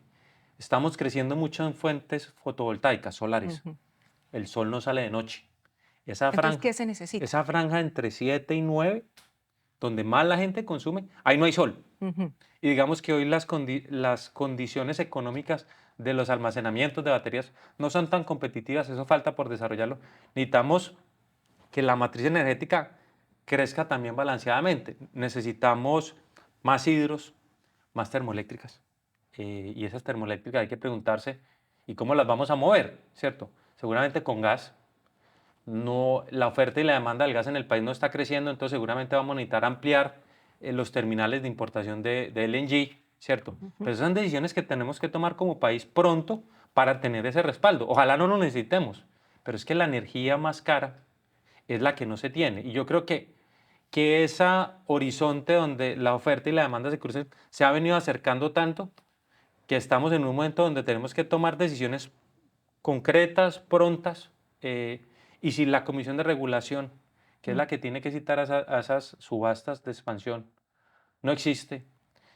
estamos creciendo mucho en fuentes fotovoltaicas, solares. Ujú. El sol no sale de noche. Esa Entonces, franja, ¿qué se necesita? esa franja entre 7 y 9, donde más la gente consume, ahí no hay sol. Ujú. Y digamos que hoy las condiciones económicas de los almacenamientos de baterías no son tan competitivas, eso falta por desarrollarlo. Necesitamos que la matriz energética crezca también balanceadamente. Necesitamos más hidros, más termoeléctricas. Y esas termoeléctricas hay que preguntarse, ¿y cómo las vamos a mover? ¿Cierto? Seguramente con gas. No, la oferta y la demanda del gas en el país no está creciendo, entonces seguramente vamos a necesitar ampliar los terminales de importación de LNG, ¿cierto? Pero esas son decisiones que tenemos que tomar como país pronto para tener ese respaldo. Ojalá no lo necesitemos, pero es que la energía más cara es la que no se tiene. Y yo creo que ese horizonte donde la oferta y la demanda se crucen se ha venido acercando tanto que estamos en un momento donde tenemos que tomar decisiones concretas, prontas, y si la Comisión de Regulación, que es la que tiene que citar a esas subastas de expansión, no existe,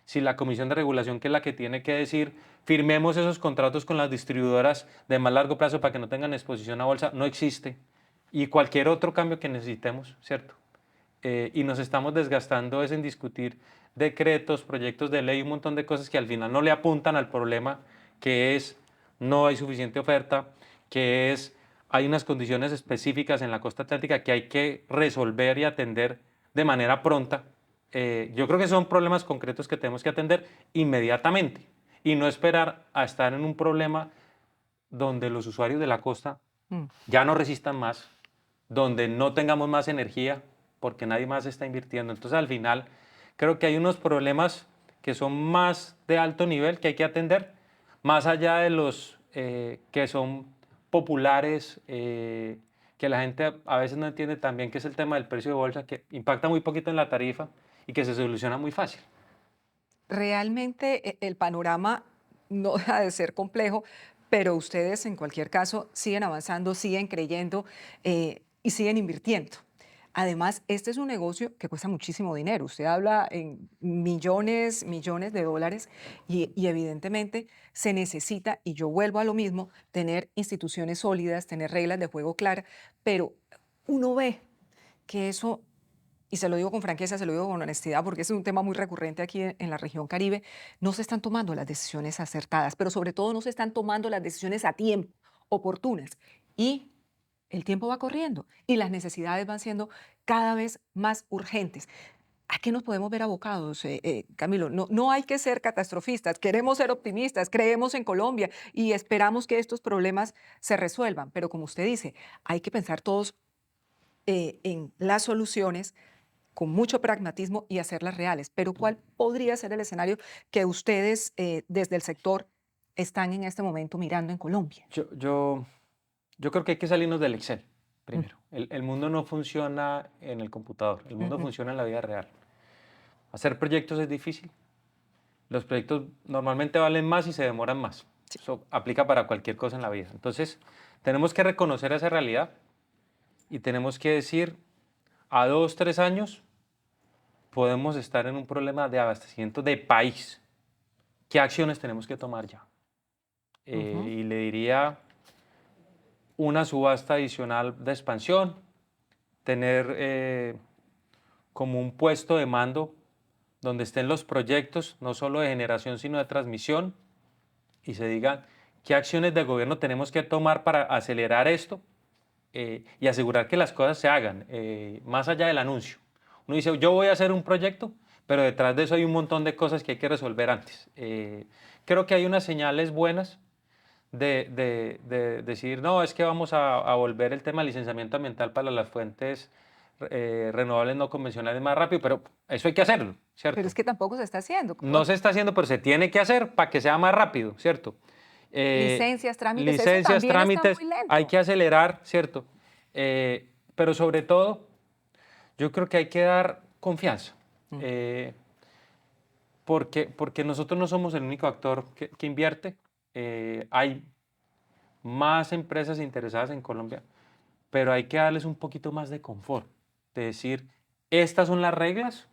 si la Comisión de Regulación, que es la que tiene que decir, firmemos esos contratos con las distribuidoras de más largo plazo para que no tengan exposición a bolsa, no existe, y cualquier otro cambio que necesitemos, ¿cierto? Y nos estamos desgastando es en discutir decretos, proyectos de ley, un montón de cosas que al final no le apuntan al problema que es no hay suficiente oferta, que es hay unas condiciones específicas en la costa atlántica que hay que resolver y atender de manera pronta. Yo creo que son problemas concretos que tenemos que atender inmediatamente y no esperar a estar en un problema donde los usuarios de la costa Mm. ya no resistan más, donde no tengamos más energía porque nadie más está invirtiendo. Entonces al final creo que hay unos problemas que son más de alto nivel que hay que atender, más allá de los que son populares, que la gente a veces no entiende también, que es el tema del precio de bolsa, que impacta muy poquito en la tarifa y que se soluciona muy fácil. Realmente el panorama no deja de ser complejo, pero ustedes en cualquier caso siguen avanzando, siguen creyendo y siguen invirtiendo. Además, este es un negocio que cuesta muchísimo dinero. Usted habla en millones, millones de dólares y evidentemente se necesita, y yo vuelvo a lo mismo, tener instituciones sólidas, tener reglas de juego claras, pero uno ve que eso, y se lo digo con franqueza, se lo digo con honestidad, porque es un tema muy recurrente aquí en la región Caribe, no se están tomando las decisiones acertadas, pero sobre todo no se están tomando las decisiones a tiempo, oportunas. Y el tiempo va corriendo y las necesidades van siendo cada vez más urgentes. ¿A qué nos podemos ver abocados, Camilo? No, no hay que ser catastrofistas, queremos ser optimistas, creemos en Colombia y esperamos que estos problemas se resuelvan, pero como usted dice, hay que pensar todos en las soluciones con mucho pragmatismo y hacerlas reales. Pero ¿cuál podría ser el escenario que ustedes desde el sector están en este momento mirando en Colombia? Yo creo que hay que salirnos del Excel Mm, primero. El mundo no funciona en el computador, el mundo ujú, funciona en la vida real. Hacer proyectos es difícil. Los proyectos normalmente valen más y se demoran más. sí. Eso aplica para cualquier cosa en la vida. Entonces, tenemos que reconocer esa realidad y tenemos que decir, a 2, 3 años podemos estar en un problema de abastecimiento de país. ¿Qué acciones tenemos que tomar ya? Ujú. Y le diría una subasta adicional de expansión, tener como un puesto de mando donde estén los proyectos, no solo de generación, sino de transmisión, y se digan qué acciones de gobierno tenemos que tomar para acelerar esto y asegurar que las cosas se hagan, más allá del anuncio. Uno dice, yo voy a hacer un proyecto, pero detrás de eso hay un montón de cosas que hay que resolver antes. Creo que hay unas señales buenas de decir, no, es que vamos a volver el tema del licenciamiento ambiental para las fuentes renovables no convencionales más rápido, pero eso hay que hacerlo, Pero ¿cierto? es que tampoco se está haciendo. No se está haciendo, pero se tiene que hacer para que sea más rápido, ¿cierto? Licencias, trámites, eso Licencias, también está trámites, muy hay lento. que acelerar, ¿cierto? Pero sobre todo, yo creo que hay que dar confianza, Mm. eh, porque nosotros no somos el único actor que invierte. Hay más empresas interesadas en Colombia, pero hay que darles un poquito más de confort, de decir, estas son las reglas,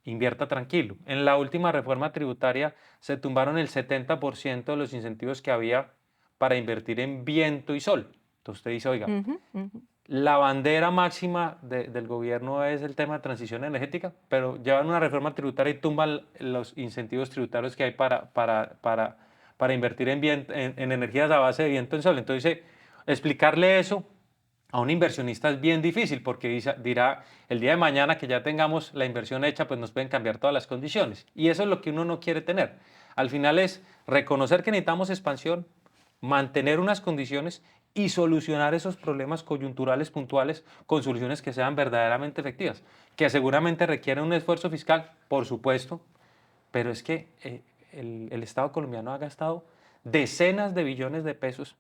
invierta tranquilo. En la última reforma tributaria se tumbaron el 70% de los incentivos que había para invertir en viento y sol. Entonces usted dice, oiga, Ujú, ujú. la bandera máxima del gobierno es el tema de transición energética, pero llevan una reforma tributaria y tumban los incentivos tributarios que hay para invertir en energías a base de viento y sol. Entonces, explicarle eso a un inversionista es bien difícil porque dirá, el día de mañana que ya tengamos la inversión hecha, pues nos pueden cambiar todas las condiciones. Y eso es lo que uno no quiere tener. Al final es reconocer que necesitamos expansión, mantener unas condiciones y solucionar esos problemas coyunturales puntuales con soluciones que sean verdaderamente efectivas, que seguramente requieren un esfuerzo fiscal, por supuesto, pero es que el Estado colombiano ha gastado decenas de billones de pesos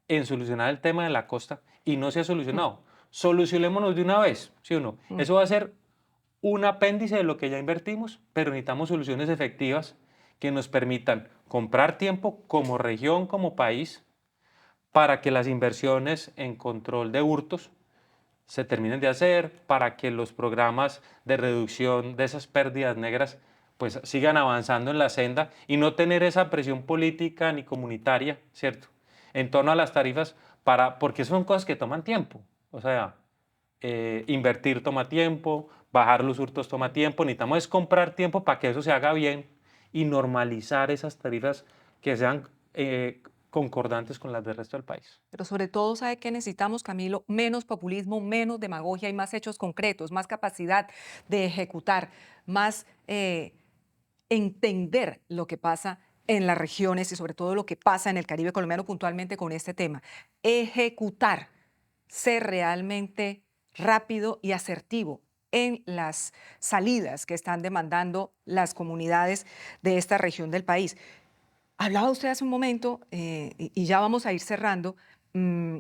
en solucionar el tema de la costa y no se ha Mm, solucionado. Solucionémonos de una vez, ¿sí o no? mm. Eso va a ser un apéndice de lo que ya invertimos, pero necesitamos soluciones efectivas que nos permitan comprar tiempo como región, como país, para que las inversiones en control de hurtos se terminen de hacer, para que los programas de reducción de esas pérdidas negras pues sigan avanzando en la senda y no tener esa presión política ni comunitaria, ¿cierto? En torno a las tarifas, porque son cosas que toman tiempo. O sea, invertir toma tiempo, bajar los hurtos toma tiempo, necesitamos es comprar tiempo para que eso se haga bien y normalizar esas tarifas que sean concordantes con las del resto del país. Pero sobre todo, ¿sabe qué necesitamos, Camilo? Menos populismo, menos demagogia y más hechos concretos, más capacidad de ejecutar, más entender lo que pasa en las regiones y sobre todo lo que pasa en el Caribe colombiano puntualmente con este tema. Ejecutar, ser realmente rápido y asertivo en las salidas que están demandando las comunidades de esta región del país. Hablaba usted hace un momento, y ya vamos a ir cerrando, mm,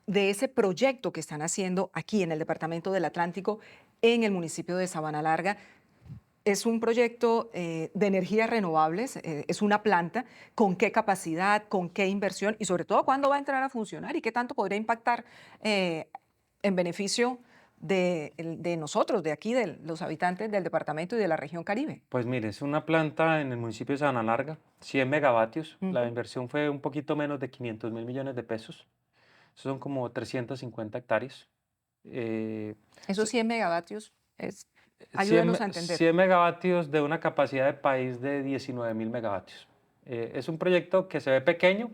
de ese proyecto que están haciendo aquí en el Departamento del Atlántico, en el municipio de Sabana Larga. Es un proyecto de energías renovables, es una planta. ¿Con qué capacidad, con qué inversión y sobre todo cuándo va a entrar a funcionar y qué tanto podría impactar eh, en beneficio de nosotros, de aquí, de los habitantes del departamento y de la región Caribe? Pues mire, es una planta en el municipio de Sabana Larga, 100 megavatios. La Ujú. inversión fue un poquito menos de 500.000 millones de pesos. Eso son como 350 hectáreas. Eh, Esos 100 megavatios, ayúdenos a entender. 100 megavatios de una capacidad de país de 19.000 megavatios. Es un proyecto que se ve pequeño,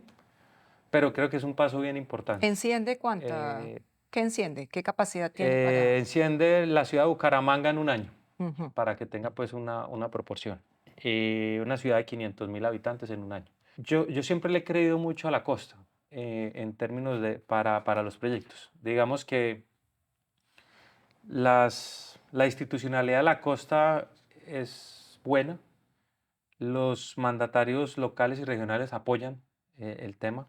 pero creo que es un paso bien importante. ¿Enciende cuánta? Eh, ¿Qué enciende? ¿Qué capacidad tiene para...? Enciende la ciudad de Bucaramanga en un año, Ujú. para que tenga pues una proporción. Una ciudad de 500.000 habitantes en un año. Yo siempre le he creído mucho a la costa en términos para los proyectos. Digamos que La institucionalidad de la costa es buena. Los mandatarios locales y regionales apoyan el tema.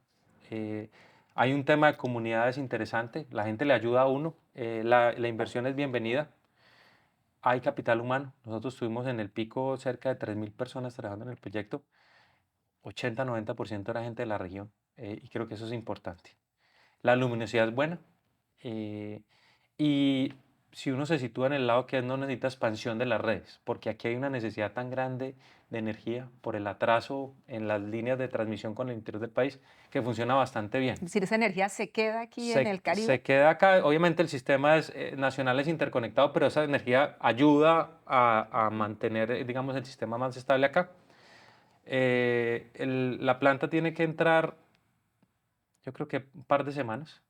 Eh, Hay un tema de comunidades interesante. La gente le ayuda a uno. La inversión es bienvenida. Hay capital humano. Nosotros tuvimos en el pico cerca de 3.000 personas trabajando en el proyecto. 80-90% era gente de la región. Y creo que eso es importante. La luminosidad es buena. eh, y si uno se sitúa en el lado que no necesita expansión de las redes, porque aquí hay una necesidad tan grande de energía por el atraso en las líneas de transmisión con el interior del país, que funciona bastante bien. Es decir, esa energía se queda aquí en el Se Caribe. queda acá, obviamente el sistema nacional es interconectado, pero esa energía ayuda a mantener, digamos, el sistema más estable acá. La planta tiene que entrar, yo creo que un par de semanas.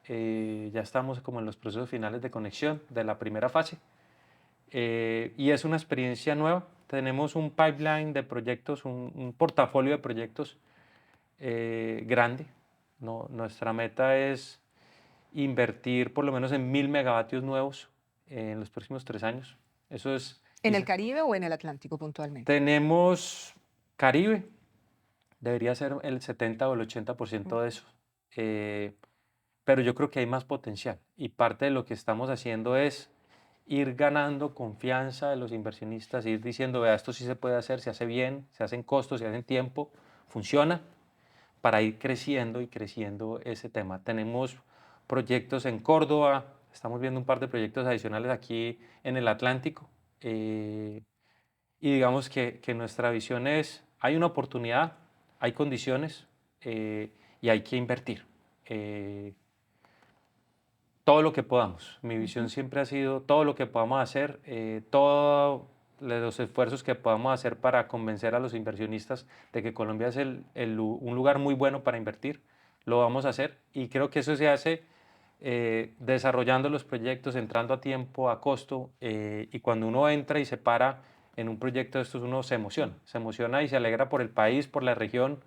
Ya estamos como en los procesos finales de conexión de la primera fase. Y es una experiencia nueva. Tenemos un pipeline de proyectos, un portafolio de proyectos grande. No, nuestra meta es invertir por lo menos en 1.000 megavatios nuevos en los próximos 3 años. Eso es, ¿En el Caribe o en el Atlántico puntualmente? tenemos Caribe, debería ser el 70 o el 80% de eso. Eh, pero yo creo que hay más potencial y parte de lo que estamos haciendo es ir ganando confianza de los inversionistas, ir diciendo, vea, esto sí se puede hacer, se hace bien, se hace en costos, se hace en tiempo, funciona, para ir creciendo y creciendo ese tema. Tenemos proyectos en Córdoba, estamos viendo un par de proyectos adicionales aquí en el Atlántico, y digamos que nuestra visión es, hay una oportunidad, hay condiciones, y hay que invertir. Todo lo que podamos. Mi visión Ujú. siempre ha sido todo lo que podamos hacer, todos los esfuerzos que podamos hacer para convencer a los inversionistas de que Colombia es un lugar muy bueno para invertir, lo vamos a hacer y creo que eso se hace desarrollando los proyectos, entrando a tiempo, a costo, y cuando uno entra y se para en un proyecto de estos, uno se emociona y se alegra por el país, por la región,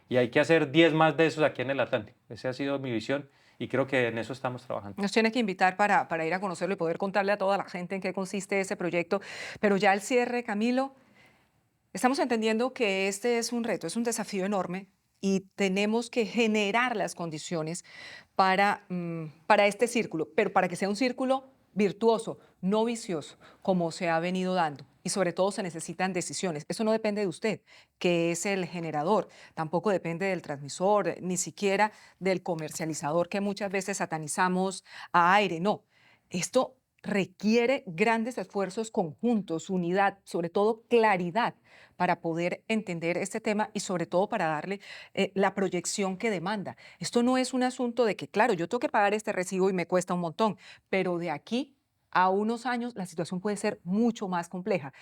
y hay que hacer 10 más de esos aquí en el Atlántico. Esa ha sido mi visión y creo que en eso estamos trabajando. Nos tiene que invitar para ir a conocerlo y poder contarle a toda la gente en qué consiste ese proyecto. Pero ya al cierre, Camilo, estamos entendiendo que este es un reto, es un desafío enorme y tenemos que generar las condiciones para este círculo, pero para que sea un círculo virtuoso, no vicioso, como se ha venido dando. Y sobre todo se necesitan decisiones. Eso no depende de usted, que es el generador. Tampoco depende del transmisor, ni siquiera del comercializador que muchas veces satanizamos a aire. No, esto requiere grandes esfuerzos conjuntos, unidad, sobre todo claridad para poder entender este tema y sobre todo para darle la proyección que demanda. Esto no es un asunto de que, claro, yo tengo que pagar este recibo y me cuesta un montón, pero de aquí a unos años la situación puede ser mucho más compleja.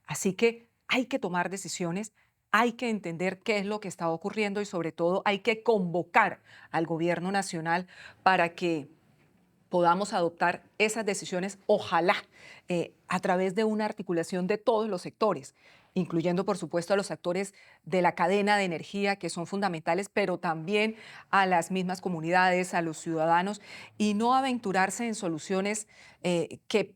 Así que hay que tomar decisiones, hay que entender qué es lo que está ocurriendo y sobre todo hay que convocar al gobierno nacional para que podamos adoptar esas decisiones, ojalá, a través de una articulación de todos los sectores, incluyendo, por supuesto, a los actores de la cadena de energía, que son fundamentales, pero también a las mismas comunidades, a los ciudadanos, y no aventurarse en soluciones que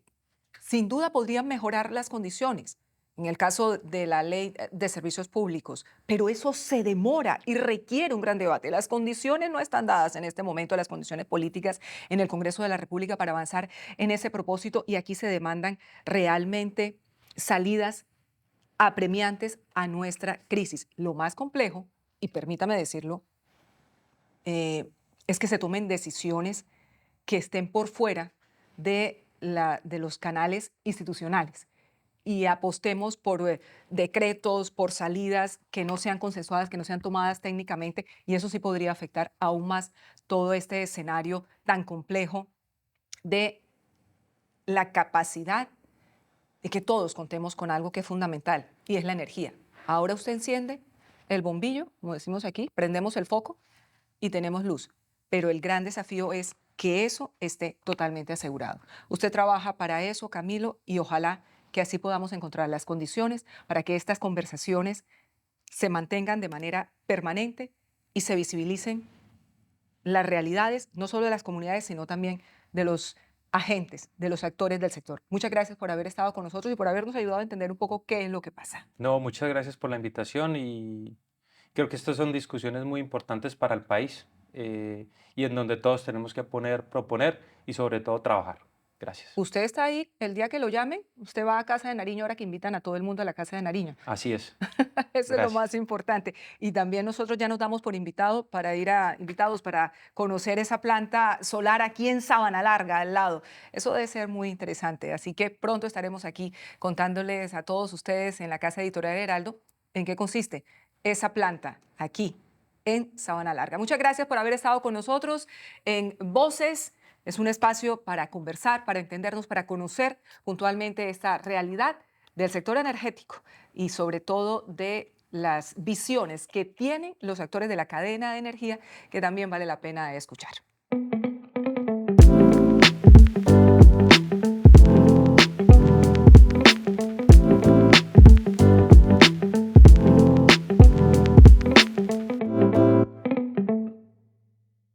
sin duda podrían mejorar las condiciones, en el caso de la ley de servicios públicos, pero eso se demora y requiere un gran debate. Las condiciones no están dadas en este momento, las condiciones políticas en el Congreso de la República para avanzar en ese propósito y aquí se demandan realmente salidas apremiantes a nuestra crisis. Lo más complejo, y permítame decirlo, eh, es que se tomen decisiones que estén por fuera de los canales institucionales y apostemos por decretos, por salidas que no sean consensuadas, que no sean tomadas técnicamente, y eso sí podría afectar aún más todo este escenario tan complejo de la capacidad de que todos contemos con algo que es fundamental, y es la energía. Ahora usted enciende el bombillo, como decimos aquí, prendemos el foco y tenemos luz, pero el gran desafío es que eso esté totalmente asegurado. Usted trabaja para eso, Camilo, y ojalá que así podamos encontrar las condiciones para que estas conversaciones se mantengan de manera permanente y se visibilicen las realidades, no solo de las comunidades, sino también de los agentes, de los actores del sector. Muchas gracias por haber estado con nosotros y por habernos ayudado a entender un poco qué es lo que pasa. No, muchas gracias por la invitación y creo que estas son discusiones muy importantes para el país y en donde todos tenemos que proponer y sobre todo trabajar. Gracias. Usted está ahí el día que lo llamen, usted va a Casa de Nariño ahora que invitan a todo el mundo a la Casa de Nariño. Así es. Eso es lo más Gracias. importante. Y también nosotros ya nos damos por invitados para conocer esa planta solar aquí en Sabana Larga, al lado. Eso debe ser muy interesante. Así que pronto estaremos aquí contándoles a todos ustedes en la Casa Editorial Heraldo en qué consiste esa planta aquí en Sabana Larga. Muchas gracias por haber estado con nosotros en Voces. Es un espacio para conversar, para entendernos, para conocer puntualmente esta realidad del sector energético y sobre todo de las visiones que tienen los actores de la cadena de energía que también vale la pena escuchar.